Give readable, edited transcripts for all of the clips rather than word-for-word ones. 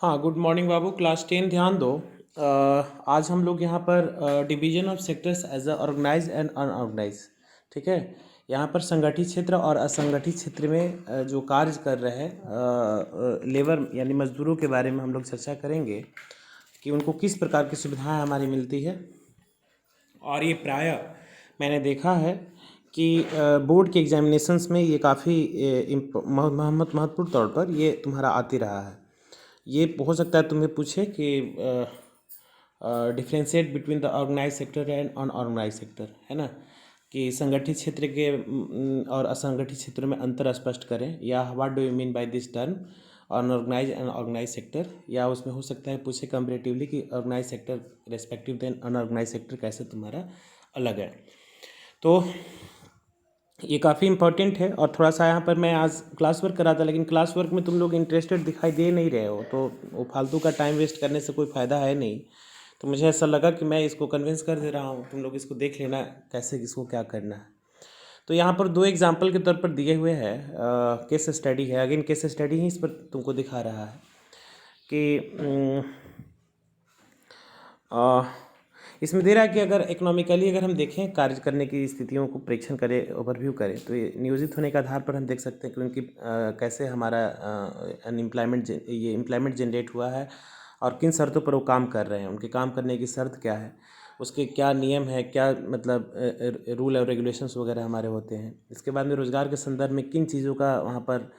हाँ, good morning बाबू। Class 10 ध्यान दो। आज हम लोग यहाँ पर division of sectors as a organise and unorganise, ठीक है। यहाँ पर संगठित क्षेत्र और असंगठित क्षेत्र में जो कार्य कर रहे हैं लेबर यानी मजदूरों के बारे में हम लोग चर्चा करेंगे कि उनको किस प्रकार की सुविधाएं हमारी मिलती है। और ये प्रायः मैंने देखा है कि बोर्ड के एग्जामिनेशंस में ये काफ़ी महत्वपूर्ण तौर पर ये तुम्हारा आती रहा है। ये हो सकता है तुम्हें पूछे कि differentiate between the organise sector and unorganise sector, है ना, कि संगठित क्षेत्र के और असंगठित क्षेत्र में अंतर स्पष्ट करें, या what do you mean by this term unorganise and organise sector. या उसमें हो सकता है पूछे कंपेरेटिवली कि organise sector respective than unorganise sector कैसे तुम्हारा अलग है। तो ये काफ़ी इंपॉर्टेंट है। और थोड़ा सा यहाँ पर मैं आज क्लास वर्क करा था, लेकिन क्लास वर्क में तुम लोग इंटरेस्टेड दिखाई दे नहीं रहे हो, तो वो फालतू का टाइम वेस्ट करने से कोई फ़ायदा है नहीं। तो मुझे ऐसा लगा कि मैं इसको कन्विंस कर दे रहा हूँ, तुम लोग इसको देख लेना कैसे इसको क्या करना है। तो यहाँ पर दो एग्जाम्पल के तौर पर दिए हुए हैं, केस स्टडी है, अगेन केस स्टडी ही इस पर तुमको दिखा रहा है कि इसमें दे रहा है कि अगर इकोनॉमिकली अगर हम देखें कार्य करने की स्थितियों को परीक्षण करें, ओवरव्यू करें, तो ये नियोजित होने के आधार पर हम देख सकते हैं कि उनकी कैसे हमारा अनएम्प्लॉयमेंट ये एम्प्लॉयमेंट जनरेट हुआ है और किन शर्तों पर वो काम कर रहे हैं, उनके काम करने की शर्त क्या है, उसके क्या नियम है, क्या मतलब रूल और रेगुलेशंस वगैरह हमारे होते हैं। इसके बाद में रोज़गार के संदर्भ में किन चीज़ों का वहाँ पर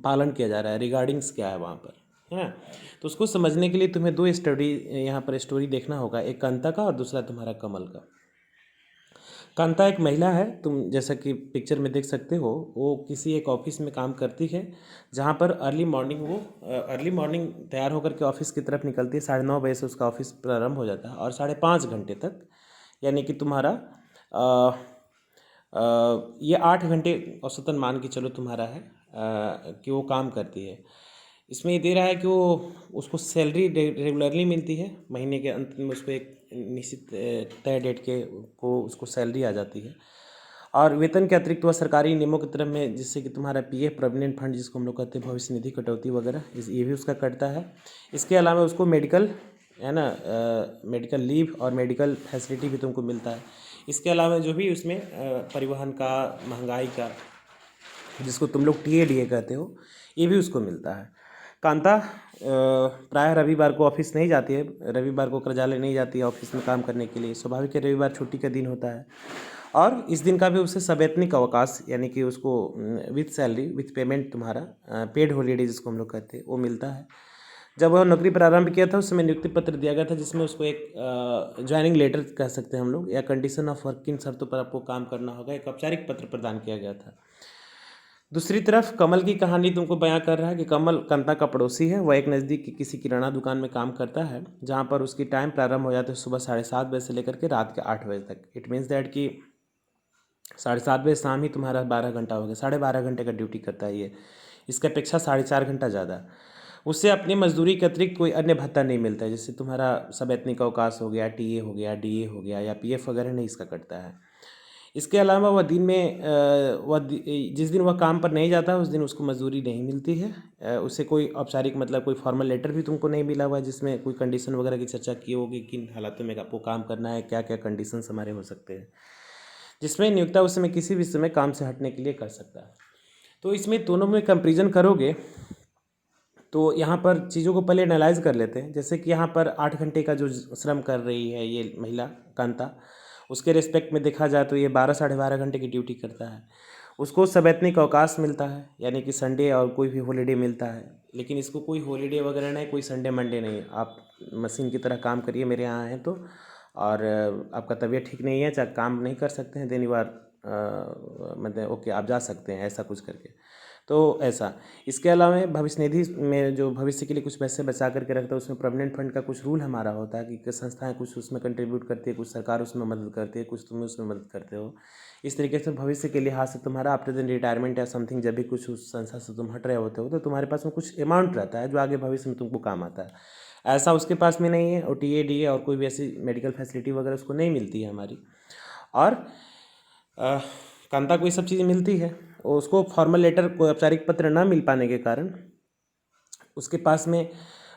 पालन किया जा रहा है, रिगार्डिंग्स क्या है वहाँ पर, है ना। तो उसको समझने के लिए तुम्हें दो स्टडी यहाँ पर स्टोरी देखना होगा, एक कांता का और दूसरा तुम्हारा कमल का। कांता एक महिला है, तुम जैसा कि पिक्चर में देख सकते हो, वो किसी एक ऑफिस में काम करती है, जहाँ पर अर्ली मॉर्निंग तैयार होकर के ऑफिस की तरफ निकलती है। 9:30 बजे से उसका ऑफिस प्रारंभ हो जाता है और 5:30 घंटे तक, यानी कि तुम्हारा ये 8 घंटे औसतन मान के चलो तुम्हारा है कि वो काम करती है। इसमें ये दे रहा है कि वो उसको सैलरी रेगुलरली मिलती है, महीने के अंत में उसको एक निश्चित तय डेट के को उसको सैलरी आ जाती है। और वेतन के अतिरिक्त वह सरकारी नियमों की तरफ में, जिससे कि तुम्हारा पीएफ प्रोविडेंट फंड जिसको हम लोग कहते हैं, भविष्य निधि कटौती वगैरह, ये भी उसका कटता है। इसके अलावा उसको मेडिकल, है ना, मेडिकल लीव और मेडिकल फैसिलिटी भी तुमको मिलता है। इसके अलावा जो भी उसमें परिवहन का, महंगाई का, जिसको तुम लोग टीएडीए कहते हो, ये भी उसको मिलता है। कांता प्रायः रविवार को ऑफिस नहीं जाती है, रविवार को कार्यालय नहीं जाती है ऑफिस में काम करने के लिए। स्वाभाविक है, रविवार छुट्टी का दिन होता है और इस दिन का भी उसे सवैतनिक अवकाश, यानी कि उसको विथ सैलरी विथ पेमेंट, तुम्हारा पेड हॉलीडे जिसको हम लोग कहते हैं, वो मिलता है। जब वह नौकरी प्रारंभ किया था उस समय नियुक्ति पत्र दिया गया था, जिसमें उसको एक ज्वाइनिंग लेटर कह सकते हैं हम लोग, या कंडीशन ऑफ वर्क, किन शर्तों पर आपको काम करना होगा, एक औपचारिक पत्र प्रदान किया गया था। दूसरी तरफ कमल की कहानी तुमको बयां कर रहा है कि कमल कांता का पड़ोसी है। वह एक नज़दीक की किसी किराना दुकान में काम करता है, जहां पर उसकी टाइम प्रारंभ हो जाता है सुबह 7:30 बजे से लेकर के रात के 8 बजे तक। इट मीन्स दैट कि 7:30 बजे शाम ही तुम्हारा 12 घंटा हो गया, 12.5 घंटे का ड्यूटी करता है ये। इसकी अपेक्षा 4.5 घंटा ज़्यादा। उससे अपनी मजदूरी के अतिरिक्त कोई अन्य भत्ता नहीं मिलता है, जैसे तुम्हारा सवैतनिक अवकाश हो गया, टीए हो गया, डीए हो गया, या पीएफ वगैरह नहीं इसका कटता है। इसके अलावा वह दिन में जिस दिन वह काम पर नहीं जाता है उस दिन उसको मजदूरी नहीं मिलती है। उससे कोई औपचारिक मतलब कोई फॉर्मल लेटर भी तुमको नहीं मिला हुआ है, जिसमें कोई कंडीशन वगैरह की चर्चा की होगी, किन हालातों में आपको काम करना है, क्या क्या कंडीशंस हमारे हो सकते हैं, जिसमें नियोक्ता उस समय किसी भी समय काम से हटने के लिए कर सकता है। तो इसमें दोनों में कंपेरिजन करोगे तो यहाँ पर चीज़ों को पहले एनालाइज कर लेते हैं। जैसे कि यहाँ पर 8 घंटे का जो श्रम कर रही है ये महिला कांता, उसके रिस्पेक्ट में देखा जाए तो ये 12 साढ़े 12 घंटे की ड्यूटी करता है। उसको सवैतनिक अवकाश मिलता है, यानी कि संडे और कोई भी हॉलीडे मिलता है, लेकिन इसको कोई हॉलीडे वगैरह नहीं, कोई संडे मंडे नहीं। आप मशीन की तरह काम करिए मेरे यहाँ हैं तो, और आपका तबीयत ठीक नहीं है, चाहे काम नहीं कर सकते हैं, देन यू आर मतलब ओके, आप जा सकते हैं, ऐसा कुछ करके। तो ऐसा। इसके अलावा भविष्य निधि में जो भविष्य के लिए कुछ पैसे बचा करके रखता है, उसमें प्रोविडेंट फंड का कुछ रूल हमारा होता है कि संस्थाएं कुछ उसमें कंट्रीब्यूट करती है, कुछ सरकार उसमें मदद करती है, कुछ तुम उसमें मदद करते हो। इस तरीके से भविष्य के लिहाज से तुम्हारा आफ्टर दिन रिटायरमेंट या समथिंग, जब भी कुछ उस संस्था से तुम हट रहे होते हो, तो तुम्हारे पास में कुछ अमाउंट रहता है जो आगे भविष्य में तुमको काम आता है। ऐसा उसके पास में नहीं है, और टी ए डी ए और कोई भी ऐसी मेडिकल फैसिलिटी वगैरह उसको नहीं मिलती है हमारी। और कांता को ये सब चीज़ें मिलती है, और उसको फॉर्मल लेटर, कोई औपचारिक पत्र ना मिल पाने के कारण उसके पास में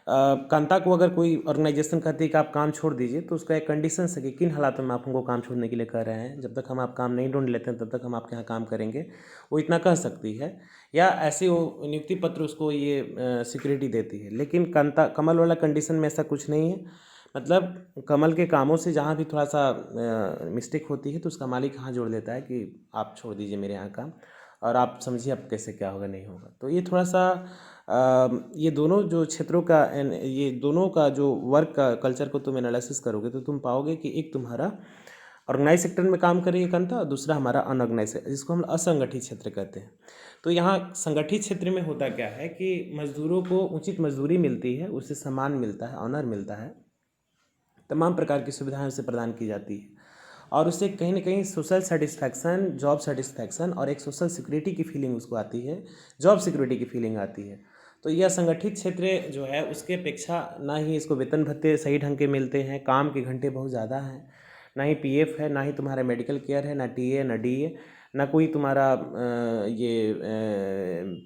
कांता को अगर कोई ऑर्गेनाइजेशन कहती है कि आप काम छोड़ दीजिए, तो उसका एक कंडीशन है कि किन हालातों में आप हमको काम छोड़ने के लिए कह रहे हैं, जब तक हम आप काम नहीं ढूंढ लेते हैं तब तक हम आपके यहाँ काम करेंगे, वो इतना कह सकती है। या ऐसे वो नियुक्ति पत्र उसको ये सिक्योरिटी देती है। लेकिन कांता कमल वाला कंडीशन में ऐसा कुछ नहीं है। मतलब कमल के कामों से जहाँ भी थोड़ा सा मिस्टेक होती है तो उसका मालिक हाथ जोड़ देता है कि आप छोड़ दीजिए मेरे यहाँ काम, और आप समझिए अब कैसे क्या होगा नहीं होगा। तो ये थोड़ा सा ये दोनों जो क्षेत्रों का ये दोनों का जो वर्क का कल्चर को तुम एनालिसिस करोगे तो तुम पाओगे कि एक तुम्हारा ऑर्गेनाइज सेक्टर में काम कर रही है कंता, और दूसरा हमारा अनऑर्गेनाइज, जिसको हम असंगठित क्षेत्र कहते हैं। तो यहाँ संगठित क्षेत्र में होता क्या है कि मजदूरों को उचित मजदूरी मिलती है, उससे सम्मान मिलता है, ऑनर मिलता है, तमाम प्रकार की सुविधाएं उसे प्रदान की जाती है, और उससे कहीं ना कहीं सोशल सेटिस्फैक्शन, जॉब सेटिस्फैक्शन और एक सोशल सिक्योरिटी की फीलिंग उसको आती है, जॉब सिक्योरिटी की फीलिंग आती है। तो यह संगठित क्षेत्र जो है उसके अपेक्षा ना ही इसको वेतन भत्ते सही ढंग के मिलते हैं, काम के घंटे बहुत ज़्यादा हैं, ना ही पीएफ है, ना ही तुम्हारा मेडिकल केयर है, ना टीए ना डीए, ना कोई तुम्हारा ये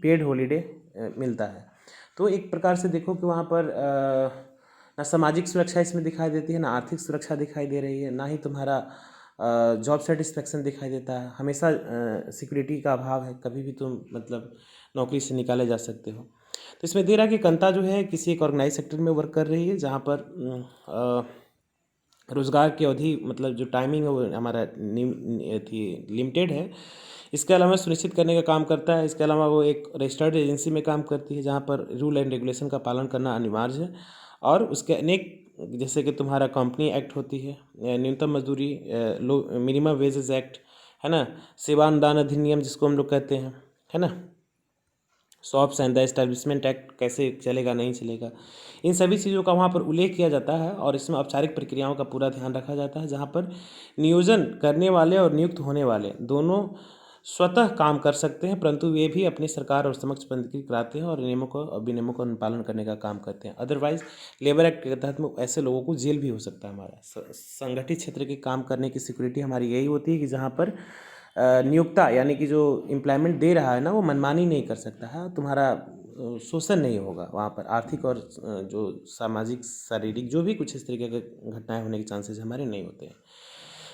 पेड हॉलीडे मिलता है। तो एक प्रकार से देखो कि वहाँ पर ना सामाजिक सुरक्षा इसमें दिखाई देती है, ना आर्थिक सुरक्षा दिखाई दे रही है, ना ही तुम्हारा जॉब सेटिस्फेक्शन दिखाई देता है। हमेशा सिक्योरिटी का अभाव है, कभी भी तुम मतलब नौकरी से निकाले जा सकते हो। तो इसमें दे रहा है कि कंता जो है किसी एक ऑर्गेनाइज सेक्टर में वर्क कर रही है, जहाँ पर रोज़गार की अवधि मतलब जो टाइमिंग है वो हमारा थी लिमिटेड है। इसके अलावा सुनिश्चित करने का काम करता है। इसके अलावा वो एक रजिस्टर्ड एजेंसी में काम करती है, जहाँ पर रूल एंड रेगुलेशन का पालन करना अनिवार्य है, और उसके अनेक जैसे कि तुम्हारा कंपनी एक्ट होती है, न्यूनतम मजदूरी, लो मिनिमम वेजेस एक्ट है ना, सेवा अनुदान अधिनियम जिसको हम लोग कहते हैं, है ना, shops and the establishment act कैसे चलेगा नहीं चलेगा, इन सभी चीज़ों का वहाँ पर उल्लेख किया जाता है, और इसमें औपचारिक प्रक्रियाओं का पूरा ध्यान रखा जाता है, जहाँ पर नियोजन करने वाले और नियुक्त होने वाले दोनों स्वतः काम कर सकते हैं, परंतु वे भी अपनी सरकार और समक्ष पंजीकृत कराते हैं और नियमों को और विनियमों का अनुपालन करने का काम करते हैं। अदरवाइज लेबर एक्ट के तहत में ऐसे लोगों को जेल भी हो सकता है। हमारा संगठित क्षेत्र के काम करने की सिक्योरिटी हमारी यही होती है कि जहाँ पर नियोक्ता यानी कि जो एम्प्लॉयमेंट दे रहा है ना, वो मनमानी नहीं कर सकता है, तुम्हारा शोषण नहीं होगा वहाँ पर, आर्थिक और जो सामाजिक शारीरिक जो भी कुछ इस तरीके के घटनाएं होने के चांसेस हमारे नहीं होते हैं।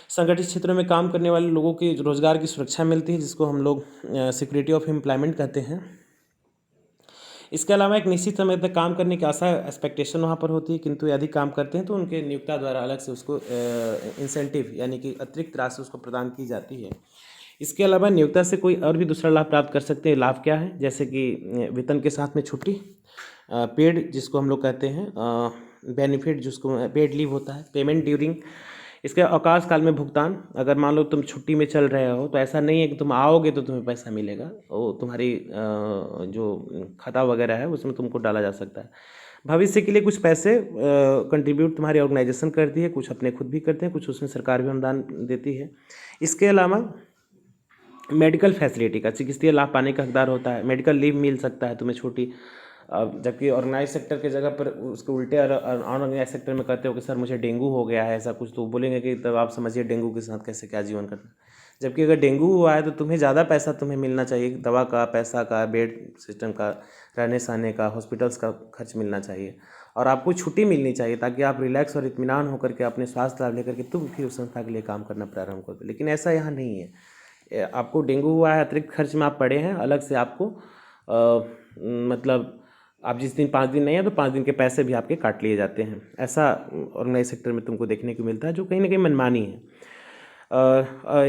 संगठित क्षेत्रों में काम करने वाले लोगों की रोज़गार की सुरक्षा मिलती है, जिसको हम लोग सिक्योरिटी ऑफ एम्प्लॉयमेंट कहते हैं। इसके अलावा एक निश्चित समय तक काम करने की आशा एक्सपेक्टेशन वहाँ पर होती है, किंतु यदि काम करते हैं तो उनके नियोक्ता द्वारा अलग से उसको इंसेंटिव यानी कि अतिरिक्त राशि उसको प्रदान की जाती है। इसके अलावा नियोक्ता से कोई और भी दूसरा लाभ प्राप्त कर सकते हैं। लाभ क्या है? जैसे कि वेतन के साथ में छुट्टी, पेड जिसको हम लोग कहते हैं, बेनिफिट जिसको पेड लीव होता है, पेमेंट ड्यूरिंग, इसके अवकाश काल में भुगतान। अगर मान लो तुम छुट्टी में चल रहे हो तो ऐसा नहीं है कि तुम आओगे तो तुम्हें पैसा मिलेगा, वो तुम्हारी जो खाता वगैरह है उसमें तुमको डाला जा सकता है। भविष्य के लिए कुछ पैसे कंट्रीब्यूट तुम्हारी ऑर्गेनाइजेशन करती है, कुछ अपने खुद भी करते हैं, कुछ उसमें सरकार भी अनुदान देती है। इसके अलावा मेडिकल फैसिलिटी का चिकित्सीय लाभ पाने का हकदार होता है, मेडिकल लीव मिल सकता है तुम्हें छोटी। जबकि ऑर्गेनाइज सेक्टर के जगह पर उसके उल्टे अनऑर्गेनाइज सेक्टर में कहते हो कि सर मुझे डेंगू हो गया है ऐसा कुछ, तो बोलेंगे कि तब आप समझिए डेंगू के साथ कैसे क्या जीवन करना। जबकि अगर डेंगू हुआ है तो तुम्हें ज़्यादा पैसा तुम्हें मिलना चाहिए, दवा का, पैसा का, बेड सिस्टम का, रहने सहने का, हॉस्पिटल्स का खर्च मिलना चाहिए, और आपको छुट्टी मिलनी चाहिए ताकि आप रिलैक्स और इत्मीनान होकर के अपने स्वास्थ्य लाभ लेकर के तुम फिर उस संस्था के लिए काम करना प्रारंभ कर दो। लेकिन ऐसा यहाँ नहीं है। आपको डेंगू हुआ है, अतिरिक्त खर्च में आप पड़े हैं, अलग से आपको मतलब आप जिस दिन 5 दिन नहीं है तो 5 दिन के पैसे भी आपके काट लिए जाते हैं। ऐसा ऑर्गेनाइज सेक्टर में तुमको देखने को मिलता है, जो कहीं ना कहीं मनमानी है।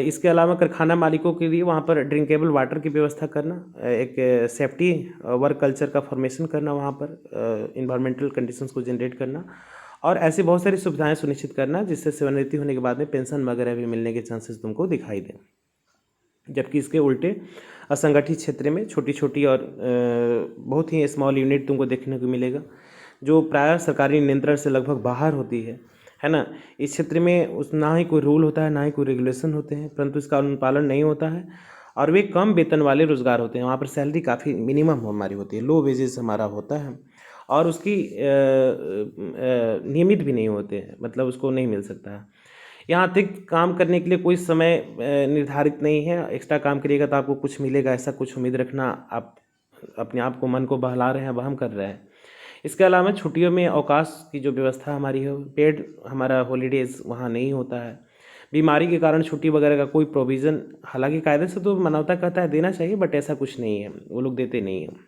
इसके अलावा कारखाना मालिकों के लिए वहाँ पर ड्रिंकेबल वाटर की व्यवस्था करना, एक सेफ्टी वर्क कल्चर का फॉर्मेशन करना, वहाँ पर इन्वायरमेंटल कंडीशंस को जनरेट करना, और ऐसी बहुत सारी सुविधाएं सुनिश्चित करना जिससे सेवानिवृत्ति होने के बाद में पेंशन वगैरह भी मिलने के चांसेस तुमको दिखाई दें। जबकि इसके उल्टे असंगठित क्षेत्र में छोटी छोटी और बहुत ही स्मॉल यूनिट तुमको देखने को मिलेगा, जो प्रायः सरकारी नियंत्रण से लगभग बाहर होती है ना। इस क्षेत्र में ना ही कोई रूल होता है, ना ही कोई रेगुलेशन होते हैं, परंतु इसका अनुपालन नहीं होता है, और वे कम वेतन वाले रोजगार होते हैं। वहाँ पर सैलरी काफ़ी मिनिमम हमारी होती है, लो वेजेस हमारा होता है, और उसकी नियमित भी नहीं होते हैं, मतलब उसको नहीं मिल सकता है। यहाँ अतिरिक्त काम करने के लिए कोई समय निर्धारित नहीं है। एक्स्ट्रा काम करिएगा तो आपको कुछ मिलेगा, ऐसा कुछ उम्मीद रखना आप अपने आप को, मन को बहला रहे हैं, वहम कर रहे हैं। इसके अलावा छुट्टियों में अवकाश की जो व्यवस्था हमारी है, पेड हमारा हॉलीडेज़ वहाँ नहीं होता है। बीमारी के कारण छुट्टी वगैरह का कोई प्रोविज़न, हालांकि कायदे से तो मानवता कहता है देना चाहिए, बट ऐसा कुछ नहीं है, वो लोग देते नहीं हैं।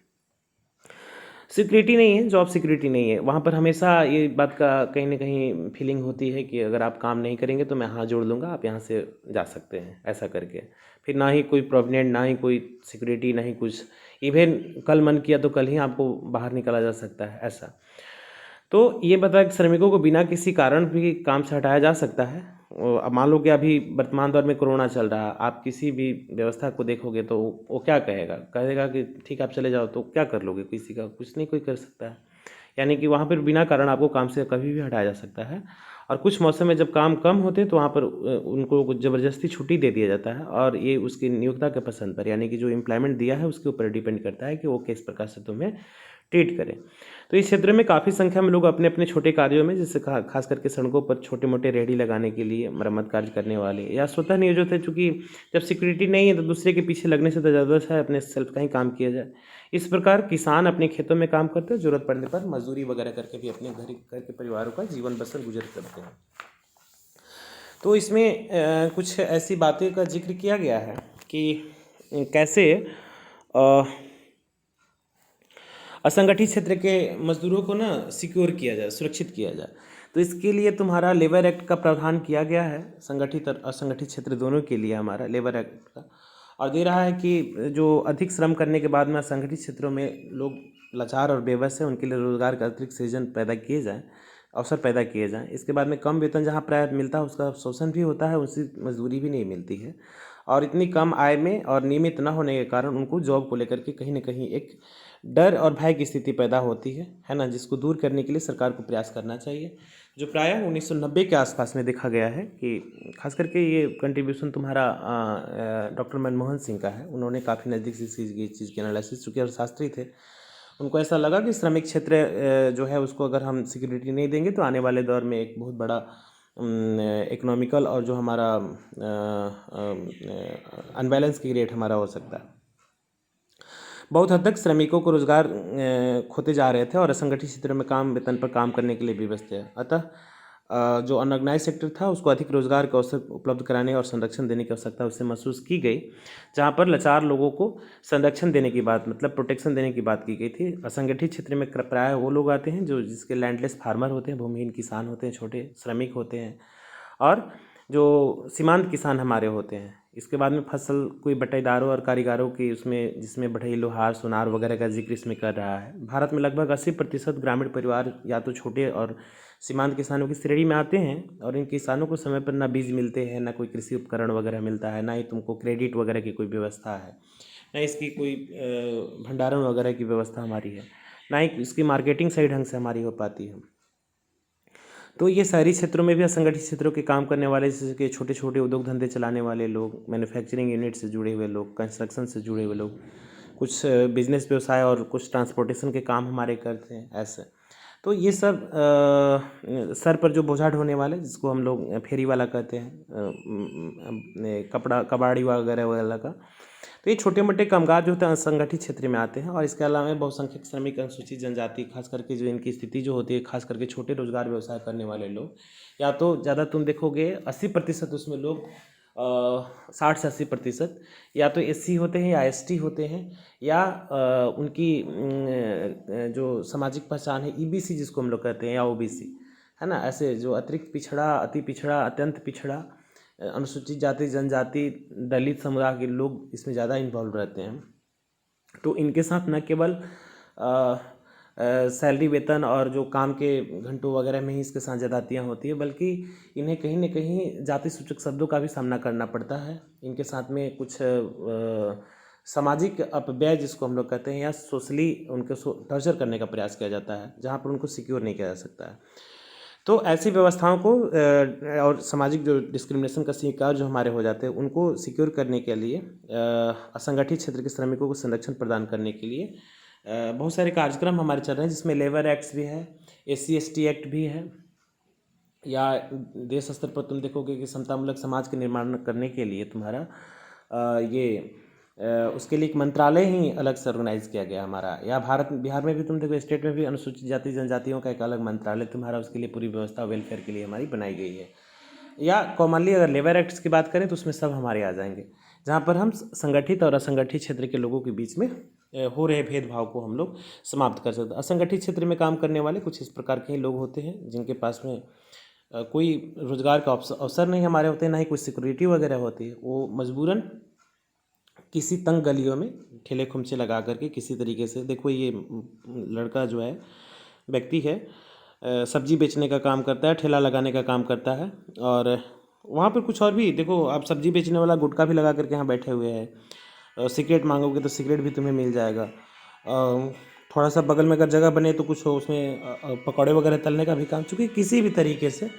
सिक्योरिटी नहीं है, जॉब सिक्योरिटी नहीं है वहाँ पर। हमेशा ये बात का कहीं ना कहीं फीलिंग होती है कि अगर आप काम नहीं करेंगे तो मैं हाथ जोड़ लूँगा, आप यहाँ से जा सकते हैं, ऐसा करके। फिर ना ही कोई प्रोविडेंट, ना ही कोई सिक्योरिटी, ना ही कुछ। इवन कल मन किया तो कल ही आपको बाहर निकाला जा सकता है, ऐसा। तो ये बता कि श्रमिकों को बिना किसी कारण भी काम से हटाया जा सकता है। अब मान लो कि अभी वर्तमान दौर में कोरोना चल रहा है, आप किसी भी व्यवस्था को देखोगे तो वो क्या कहेगा, कहेगा कि ठीक है आप चले जाओ, तो क्या कर लोगे? किसी का कुछ नहीं कोई कर सकता है। यानी कि वहाँ पर बिना कारण आपको काम से कभी भी हटाया जा सकता है। और कुछ मौसम में जब काम कम होते हैं तो वहाँ पर उनको कुछ ज़बरदस्ती छुट्टी दे दिया जाता है, और ये उसकी नियोक्ता के पसंद पर, यानी कि जो एम्प्लॉयमेंट दिया है उसके ऊपर डिपेंड करता है कि वो किस प्रकार से तुम्हें ट्रीट करें। तो इस क्षेत्र में काफ़ी संख्या में लोग अपने अपने छोटे कार्यों में, जैसे खास करके सड़कों पर छोटे मोटे रेहड़ी लगाने के लिए, मरम्मत कार्य करने वाले, या स्वतः नियोजित है, चूँकि जब सिक्योरिटी नहीं है तो दूसरे के पीछे लगने से तो ज़्यादा अच्छा है अपने सेल्फ का ही काम किया जाए। इस प्रकार किसान अपने खेतों में काम करते हैं, ज़रूरत पड़ने पर मजदूरी वगैरह करके भी अपने घर के परिवारों का जीवन बसर गुजर करते हैं। तो इसमें कुछ ऐसी बातें का जिक्र किया गया है कि कैसे अ, असंगठित क्षेत्र के मजदूरों को ना सिक्योर किया जाए, सुरक्षित किया जाए। तो इसके लिए तुम्हारा लेबर एक्ट का प्रावधान किया गया है, संगठित और असंगठित क्षेत्र दोनों के लिए हमारा लेबर एक्ट का। और दे रहा है कि जो अधिक श्रम करने के बाद में असंगठित क्षेत्रों में लोग लाचार और बेबस हैं, उनके लिए रोजगार का अतिरिक्त सृजन पैदा किए जाएँ, अवसर पैदा किए जाएँ। इसके बाद में कम वेतन जहाँ प्राय मिलता है उसका शोषण भी होता है, उसी मजदूरी भी नहीं मिलती है। और इतनी कम आय में और नियमित न होने के कारण उनको जॉब को लेकर के कहीं न कहीं एक डर और भय की स्थिति पैदा होती है ना, जिसको दूर करने के लिए सरकार को प्रयास करना चाहिए। जो प्रायः 1990 के आसपास में देखा गया है कि खास करके ये कंट्रीब्यूशन तुम्हारा डॉक्टर मनमोहन सिंह का है। उन्होंने काफ़ी नज़दीक से इस चीज़ की एनालिसिस, चूँकि अर्थशास्त्री थे, उनको ऐसा लगा कि श्रमिक क्षेत्र जो है उसको अगर हम सिक्योरिटी नहीं देंगे तो आने वाले दौर में एक बहुत बड़ा इकोनॉमिकल और जो हमारा अनबैलेंस की रेट हमारा हो सकता है। बहुत हद तक श्रमिकों को रोजगार खोते जा रहे थे और असंगठित क्षेत्रों में काम वेतन पर काम करने के लिए विवश थे। अतः जो अनऑर्गेनाइज सेक्टर था उसको अधिक रोजगार के अवसर उपलब्ध कराने और संरक्षण देने की आवश्यकता उससे महसूस की गई, जहाँ पर लाचार लोगों को संरक्षण देने की बात, मतलब प्रोटेक्शन देने की बात की गई थी। असंगठित क्षेत्र में प्रायः वो लोग आते हैं जो जिसके लैंडलेस फार्मर होते हैं, भूमिहीन किसान होते हैं, छोटे श्रमिक होते हैं, और जो सीमांत किसान हमारे होते हैं। इसके बाद में फसल कोई बटाईदारों और कारीगरों की उसमें, जिसमें बढ़ई, लोहार, सोनार वगैरह का जिक्र इसमें कर रहा है। भारत में लगभग 80% ग्रामीण परिवार या तो छोटे और सीमांत किसानों की श्रेणी में आते हैं, और इन किसानों को समय पर ना बीज मिलते हैं, ना कोई कृषि उपकरण वगैरह मिलता है, ना ही तुमको क्रेडिट वगैरह की कोई व्यवस्था है, ना इसकी कोई भंडारण वगैरह की व्यवस्था हमारी है, ना ही इसकी मार्केटिंग सही ढंग से हमारी हो पाती है। तो ये शहरी क्षेत्रों में भी असंगठित क्षेत्रों के काम करने वाले, जैसे कि छोटे छोटे उद्योग धंधे चलाने वाले लोग, मैन्युफैक्चरिंग यूनिट से जुड़े हुए लोग, कंस्ट्रक्शन से जुड़े हुए लोग, कुछ बिजनेस व्यवसाय और कुछ ट्रांसपोर्टेशन के काम हमारे करते हैं, ऐसे। तो ये सब सर पर जो बोझा ढोने वाले, जिसको हम लोग फेरी वाला कहते हैं, कपड़ा कबाड़ी वगैरह वगैरह का, तो ये छोटे मोटे कामगार जो होते हैं असंगठित क्षेत्र में आते हैं। और इसके अलावा बहुसंख्यक श्रमिक, अनुसूचित जनजाति, खास करके जो इनकी स्थिति जो होती है, खास करके छोटे रोजगार व्यवसाय करने वाले लोग, या तो ज़्यादा तुम देखोगे 80% उसमें लोग 60 से 80% या तो एससी होते हैं या एसटी होते हैं, या उनकी जो सामाजिक पहचान है ईबीसी जिसको हम लोग कहते हैं, या ओबीसी, है ना। ऐसे जो अतिरिक्त पिछड़ा, अति पिछड़ा, अत्यंत पिछड़ा, अनुसूचित जाति, जनजाति, दलित समुदाय के लोग इसमें ज़्यादा इन्वॉल्व रहते हैं। तो इनके साथ न केवल सैलरी, वेतन और जो काम के घंटों वगैरह में ही इसके साथ ज़्यादतियाँ होती है, बल्कि इन्हें कहीं न कहीं जाति सूचक शब्दों का भी सामना करना पड़ता है। इनके साथ में कुछ सामाजिक अपव्यय जिसको हम लोग कहते हैं, या सोशली उनको टॉर्चर करने का प्रयास किया जाता है, जहाँ पर उनको सिक्योर नहीं किया जा सकता है। तो ऐसी व्यवस्थाओं को और सामाजिक जो डिस्क्रिमिनेशन का शिकार जो हमारे हो जाते हैं, उनको सिक्योर करने के लिए, असंगठित क्षेत्र के श्रमिकों को संरक्षण प्रदान करने के लिए बहुत सारे कार्यक्रम हमारे चल रहे हैं, जिसमें लेबर एक्ट्स भी है, SC/ST एक्ट भी है, या देश स्तर पर तुम देखोगे कि समतामूलक समाज के निर्माण करने के लिए तुम्हारा ये उसके लिए एक मंत्रालय ही अलग से ऑर्गेनाइज किया गया हमारा। या बिहार में भी तुम देखो, स्टेट में भी अनुसूचित जाति जनजातियों का एक अलग मंत्रालय तुम्हारा, उसके लिए पूरी व्यवस्था वेलफेयर के लिए हमारी बनाई गई है। या कॉमनली अगर लेबर एक्ट्स की बात करें तो उसमें सब हमारे आ जाएंगे, जहाँ पर हम संगठित और असंगठित क्षेत्र के लोगों के बीच में हो रहे भेदभाव को हम लोग समाप्त कर सकते हैं। असंगठित क्षेत्र में काम करने वाले कुछ इस प्रकार के ही लोग होते हैं जिनके पास में कोई रोजगार का अवसर नहीं हमारे होते, ना ही कोई सिक्योरिटी वगैरह होती है। वो मजबूरन किसी तंग गलियों में ठेले खुमचे लगा करके किसी तरीके से, देखो ये लड़का जो है, व्यक्ति है, सब्जी बेचने का काम करता है, ठेला लगाने का काम करता है। और वहाँ पर कुछ और भी देखो, आप सब्जी बेचने वाला गुटखा भी लगा करके यहाँ बैठे हुए हैं। सिगरेट मांगोगे तो सिगरेट भी तुम्हें मिल जाएगा। थोड़ा सा बगल में अगर जगह बने तो कुछ हो उसमें पकौड़े वगैरह तलने का भी काम, चूँकि किसी भी तरीके से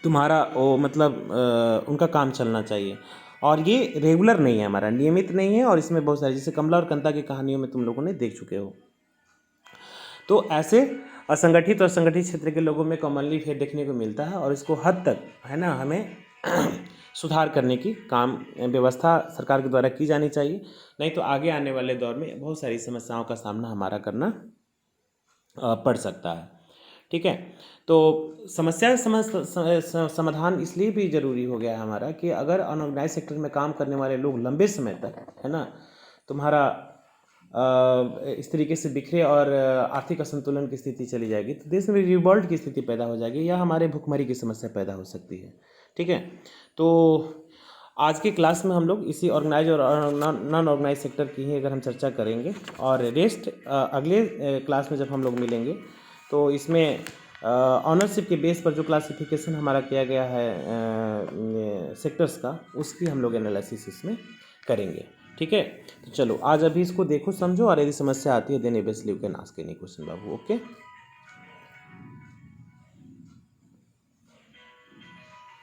तुम्हारा वो मतलब उनका काम चलना चाहिए। और ये रेगुलर नहीं है, हमारा नियमित नहीं है। और इसमें बहुत सारी, जैसे कमला और कंता की कहानियों में तुम लोगों ने देख चुके हो। तो ऐसे असंगठित और संगठित क्षेत्र के लोगों में कॉमनली फेर देखने को मिलता है। और इसको हद तक है ना हमें सुधार करने की काम व्यवस्था सरकार के द्वारा की जानी चाहिए, नहीं तो आगे आने वाले दौर में बहुत सारी समस्याओं का सामना हमारा करना पड़ सकता है। ठीक है, तो समस्या समाधान इसलिए भी ज़रूरी हो गया है हमारा कि अगर अनऑर्गेनाइज सेक्टर में काम करने वाले लोग लंबे समय तक है ना तुम्हारा इस तरीके से बिखरे और आर्थिक असंतुलन की स्थिति चली जाएगी, तो देश में रिवॉल्ट की स्थिति पैदा हो जाएगी या हमारे भुखमरी की समस्या पैदा हो सकती है। ठीक है, तो आज के क्लास में हम लोग इसी ऑर्गेनाइज और नॉन ऑर्गेनाइज सेक्टर की ही अगर हम चर्चा करेंगे, और रेस्ट अगले क्लास में जब हम लोग मिलेंगे तो इसमें ऑनरशिप के बेस पर जो क्लासिफिकेशन हमारा किया गया है सेक्टर्स का, उसकी हम लोग एनालिसिस इसमें करेंगे। ठीक है, तो चलो आज अभी इसको देखो समझो, और यदि समस्या आती है then basically you can ask any question बाबू। ओके।